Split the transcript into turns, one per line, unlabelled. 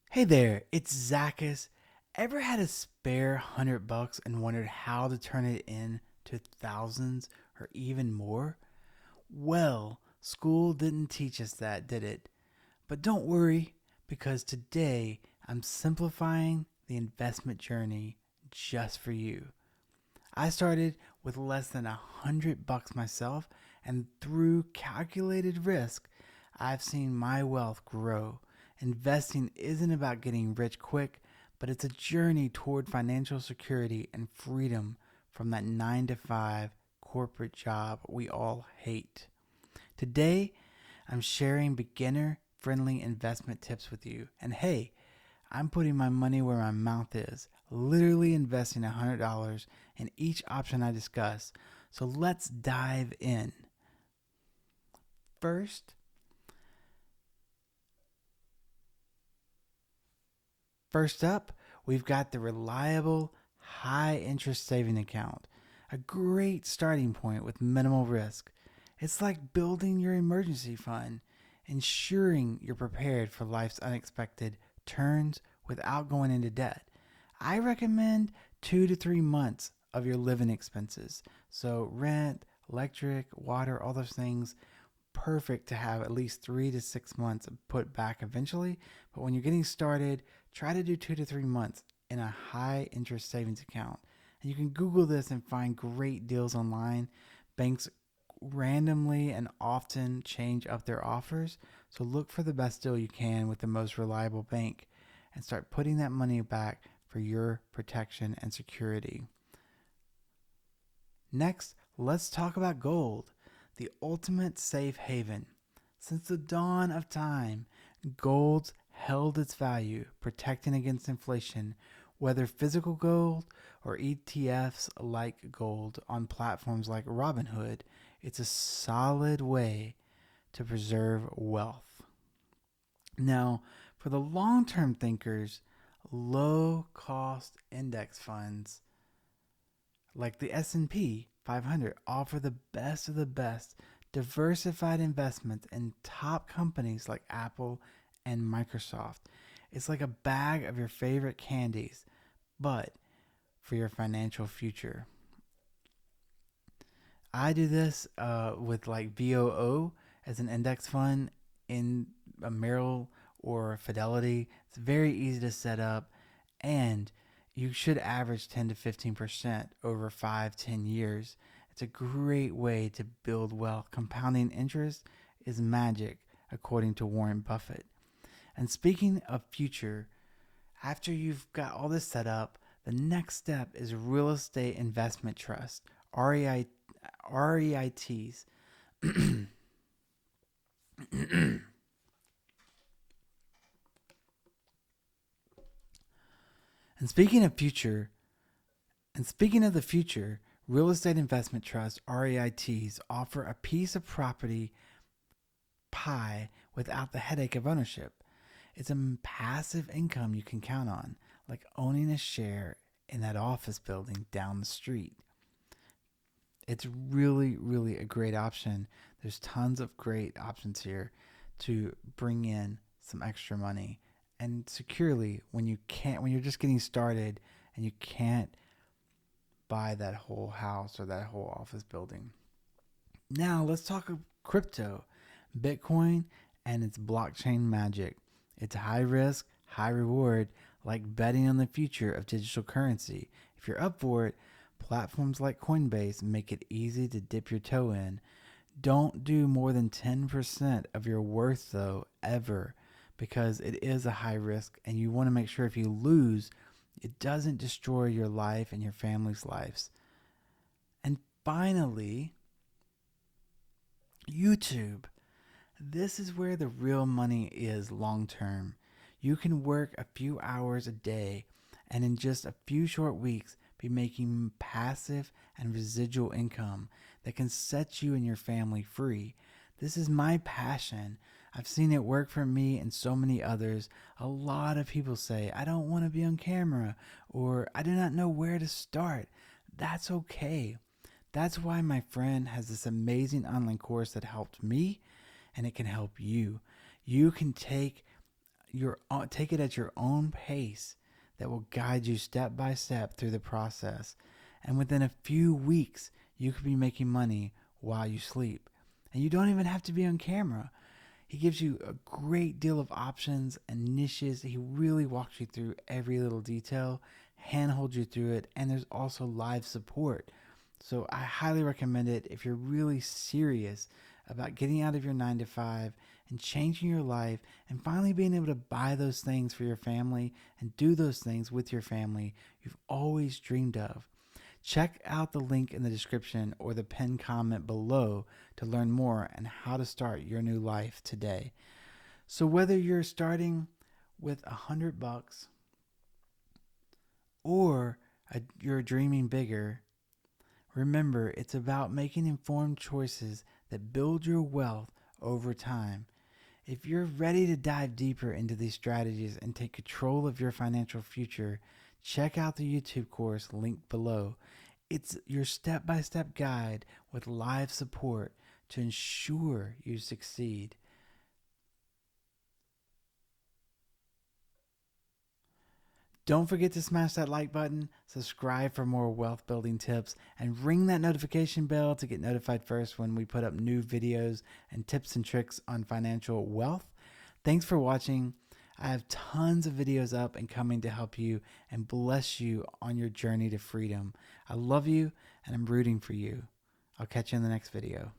Hey there, it's Zachus. Ever had a spare $100 and wondered how to turn it into thousands or even more? Well, school didn't teach us that, did it? But don't worry, because today I'm simplifying the investment journey just for you. I started with less than $100 myself, and through calculated risk, I've seen my wealth grow. Investing isn't about getting rich quick, but it's a journey toward financial security and freedom from that 9 to 5 corporate job we all hate. Today, I'm sharing beginner friendly investment tips with you. And hey, I'm putting my money where my mouth is, literally investing $100 in each option I discuss. So let's dive in. First, first up, we've got the reliable high interest saving account. A great starting point with minimal risk. It's like building your emergency fund, ensuring you're prepared for life's unexpected turns without going into debt. I recommend 2 to 3 months of your living expenses. So, rent, electric, water, all those things, perfect to have at least 3 to 6 months put back eventually. But when you're getting started, try to do 2 to 3 months in a high interest savings account. And you can Google this and find great deals online. Banks randomly and often change up their offers. So look for the best deal you can with the most reliable bank and start putting that money back for your protection and security. Next, let's talk about gold, the ultimate safe haven. Since the dawn of time, gold's held its value, protecting against inflation, whether physical gold or ETFs like gold on platforms like Robinhood. It's a solid way to preserve wealth. Now, for the long term thinkers, low cost index funds like the S&P 500 offer the best of the best diversified investments in top companies like Apple and Microsoft. It's like a bag of your favorite candies, but for your financial future. I do this with like VOO as an index fund in a Merrill or Fidelity. It's very easy to set up, and you should average 10 to 15% over 5, 10 years. It's a great way to build wealth. Compounding interest is magic, according to Warren Buffett. And speaking of future, after you've got all this set up, the next step is real estate investment trust, REI, REITs. And speaking of future, and speaking of the future, real estate investment trusts, REITs, offer a piece of property pie without the headache of ownership. It's a passive income you can count on, like owning a share in that office building down the street. It's really, really a great option. There's tons of great options here to bring in some extra money and securely when you're just getting started and you can't buy that whole house or that whole office building. Now let's talk of crypto, Bitcoin, and its blockchain magic. It's high risk, high reward, like betting on the future of digital currency. If you're up for it, platforms like Coinbase make it easy to dip your toe in. Don't do more than 10% of your worth, though, ever, because it is a high risk, and you want to make sure if you lose, it doesn't destroy your life and your family's lives. And finally, YouTube. This is where the real money is long term. You can work a few hours a day and in just a few short weeks be making passive and residual income that can set you and your family free. This is my passion. I've seen it work for me and so many others. A lot of people say, I don't want to be on camera, or I do not know where to start. That's okay. That's why my friend has this amazing online course that helped me and it can help you. You can take take it at your own pace that will guide you step by step through the process. And within a few weeks, you could be making money while you sleep. And you don't even have to be on camera. He gives you a great deal of options and niches. He really walks you through every little detail, handholds you through it, and there's also live support. So I highly recommend it if you're really serious about getting out of your 9 to 5 and changing your life and finally being able to buy those things for your family and do those things with your family you've always dreamed of. Check out the link in the description or the pinned comment below to learn more and how to start your new life today. So whether you're starting with $100 or you're dreaming bigger, remember it's about making informed choices that build your wealth over time. If you're ready to dive deeper into these strategies and take control of your financial future, check out the YouTube course linked below. It's your step-by-step guide with live support to ensure you succeed. Don't forget to smash that like button, subscribe for more wealth building tips, and ring that notification bell to get notified first when we put up new videos and tips and tricks on financial wealth. Thanks for watching. I have tons of videos up and coming to help you and bless you on your journey to freedom. I love you and I'm rooting for you. I'll catch you in the next video.